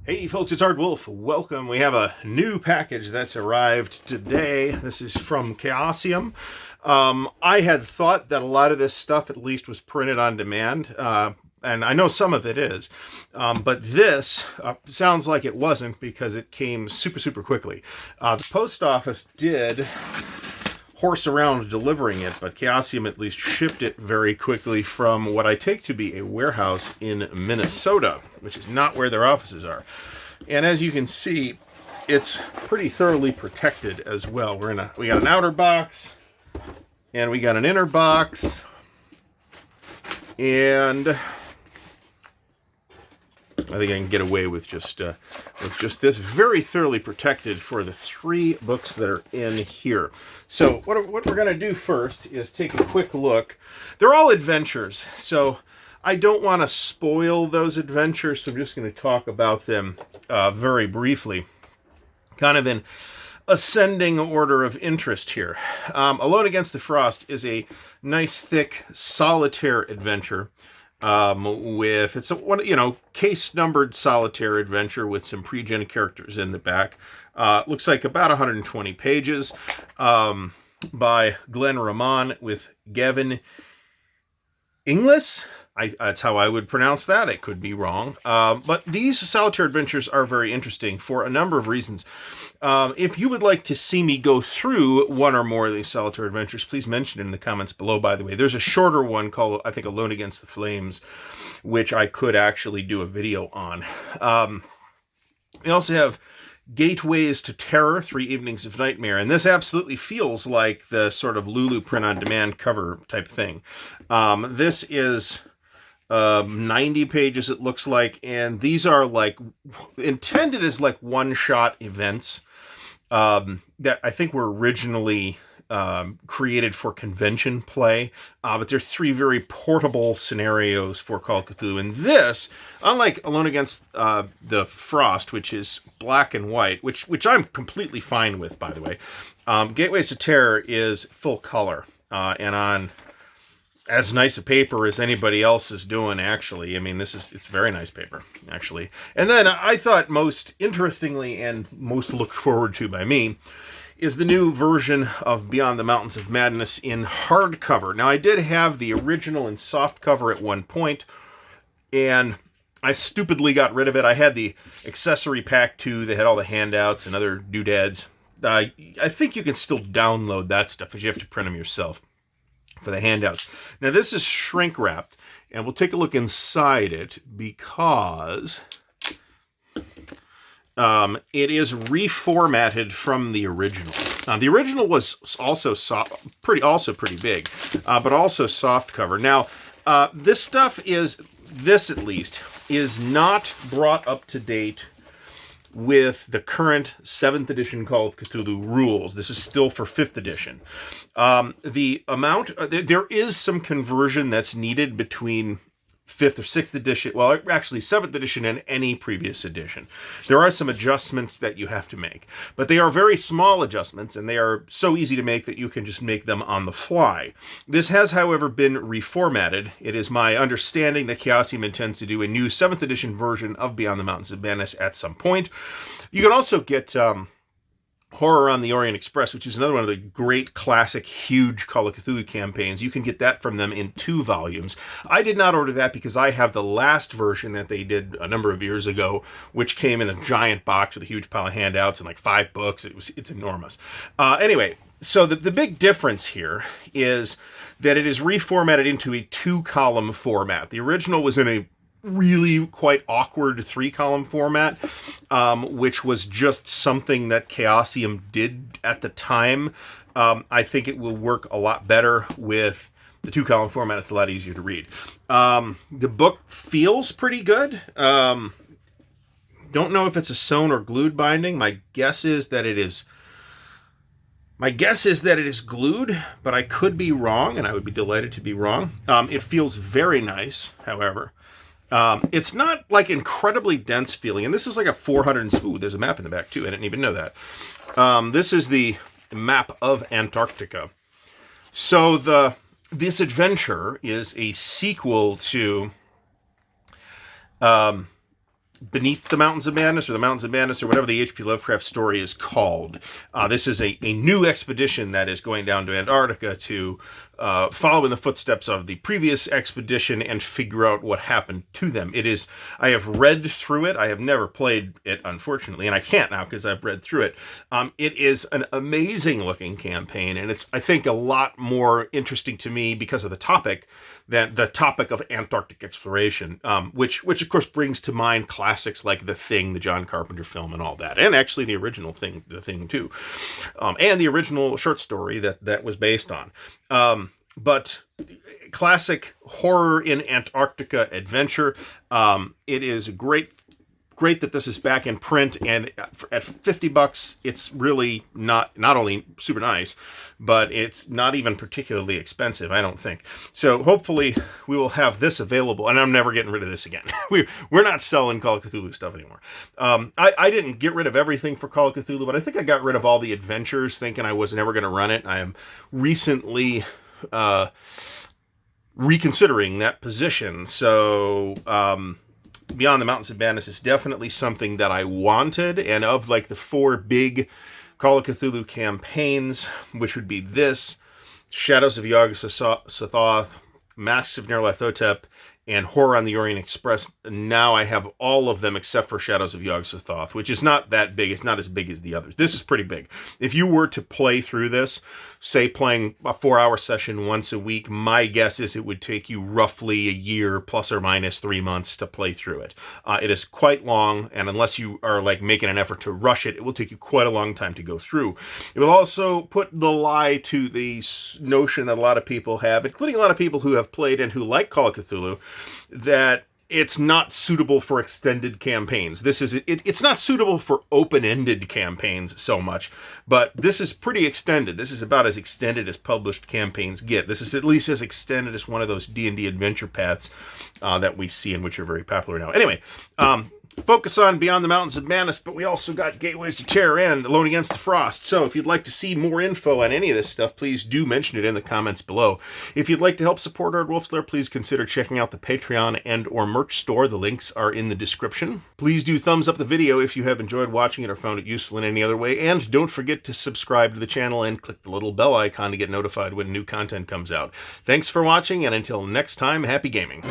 Hey folks, it's Ardwulf. Welcome. We have a new package that's arrived today. This is from Chaosium. I had thought that a lot of this stuff at least was printed on demand, and I know some of it is, but this sounds like it wasn't because it came super quickly. The post office did horse around delivering it, but Chaosium at least shipped it very quickly from what I take to be a warehouse in Minnesota, which is not where their offices are. And as you can see, it's pretty thoroughly protected as well. We got an outer box, and we got an inner box, and I think I can get away with just this. Very thoroughly protected for the 3 books that are in here. So what we're going to do first is take a quick look. They're all adventures, so I don't want to spoil those adventures, so I'm just going to talk about them very briefly, kind of in ascending order of interest here. Alone Against the Frost is a nice, thick, solitaire adventure. It's a case numbered solitaire adventure with some pre-gen characters in the back. Looks like about 120 pages, by Glenn Rahman with Gavin Inglis. That's how I would pronounce that. I could be wrong. But these solitaire adventures are very interesting for a number of reasons. If you would like to see me go through one or more of these solitaire adventures, please mention it in the comments below, by the way. There's a shorter one called, I think, Alone Against the Flames, which I could actually do a video on. We also have Gateways to Terror, 3 Evenings of Nightmare, and this absolutely feels like the sort of Lulu print-on-demand cover type thing. This is 90 pages, it looks like, and these are like intended as like one-shot events that I think were originally created for convention play, but there's 3 very portable scenarios for Call of Cthulhu. And this, unlike Alone Against the Frost, which is black and white, which I'm completely fine with, by the way, Gateways to Terror is full color, and on as nice a paper as anybody else is doing, actually. I mean, it's very nice paper, actually. And then I thought most interestingly and most looked forward to by me is the new version of Beyond the Mountains of Madness in hardcover. Now, I did have the original in softcover at one point, and I stupidly got rid of it. I had the accessory pack too that had all the handouts and other doodads. I think you can still download that stuff, but you have to print them yourself for the handouts. Now, this is shrink wrapped, and we'll take a look inside it because it is reformatted from the original. The original was also pretty big, but also soft cover. Now, this stuff at least is not brought up to date with the current 7th edition Call of Cthulhu rules. This is still for 5th edition. There is some conversion that's needed between 5th or 6th edition, well, actually 7th edition and any previous edition. There are some adjustments that you have to make, but they are very small adjustments, and they are so easy to make that you can just make them on the fly. This has, however, been reformatted. It is my understanding that Chaosium intends to do a new 7th edition version of Beyond the Mountains of Madness at some point. You can also get Horror on the Orient Express, which is another one of the great classic huge Call of Cthulhu campaigns. You can get that from them in 2 volumes. I did not order that because I have the last version that they did a number of years ago, which came in a giant box with a huge pile of handouts and like 5 books. It's enormous. Anyway, so the big difference here is that it is reformatted into a 2-column format. The original was in a really quite awkward 3-column format, which was just something that Chaosium did at the time. I think it will work a lot better with the 2-column format. It's a lot easier to read. The book feels pretty good. Don't know if it's a sewn or glued binding. My guess is that it is glued, but I could be wrong, and I would be delighted to be wrong. It feels very nice, however. It's not like incredibly dense feeling, and this is like a 400, ooh, there's a map in the back too, I didn't even know that. This is the map of Antarctica. So this adventure is a sequel to Beneath the Mountains of Madness, or the Mountains of Madness, or whatever the H.P. Lovecraft story is called. This is a new expedition that is going down to Antarctica to follow in the footsteps of the previous expedition and figure out what happened to them. I have read through it. I have never played it, unfortunately, and I can't now because I've read through it. It is an amazing looking campaign, and it's, I think, a lot more interesting to me because of the topic than the topic of Antarctic exploration, which of course brings to mind classics like The Thing, the John Carpenter film, and all that, and actually the original Thing, The Thing too, and the original short story that was based on. But classic horror in Antarctica adventure. It is great that this is back in print, and at $50, it's really not only super nice, but it's not even particularly expensive, I don't think. So hopefully we will have this available, and I'm never getting rid of this again. We're not selling Call of Cthulhu stuff anymore. I didn't get rid of everything for Call of Cthulhu, but I think I got rid of all the adventures thinking I was never going to run it. I am recently reconsidering that position. So Beyond the Mountains of Madness is definitely something that I wanted, and of like the 4 big Call of Cthulhu campaigns, which would be this, Shadows of Yog-Sothoth, Masks of Nyarlathotep, and Horror on the Orient Express. Now I have all of them except for Shadows of Yog-Sothoth, which is not that big. It's not as big as the others. This is pretty big. If you were to play through this, say playing a 4-hour session once a week, my guess is it would take you roughly a year plus or minus 3 months to play through it. It is quite long, and unless you are like making an effort to rush it, it will take you quite a long time to go through. It will also put the lie to the notion that a lot of people have, including a lot of people who have played and who like Call of Cthulhu, that it's not suitable for extended campaigns. It's not suitable for open-ended campaigns so much, but this is pretty extended. This is about as extended as published campaigns get. This is at least as extended as one of those D&D adventure paths that we see and which are very popular now. Anyway, focus on Beyond the Mountains of Madness, but we also got Gateways to Terror and Alone Against the Frost. So if you'd like to see more info on any of this stuff, please do mention it in the comments below. If you'd like to help support Ardwulf's Lair, please consider checking out the Patreon and or merch store. The links are in the description. Please do thumbs up the video if you have enjoyed watching it or found it useful in any other way, and don't forget to subscribe to the channel and click the little bell icon to get notified when new content comes out. Thanks for watching, and until next time, happy gaming.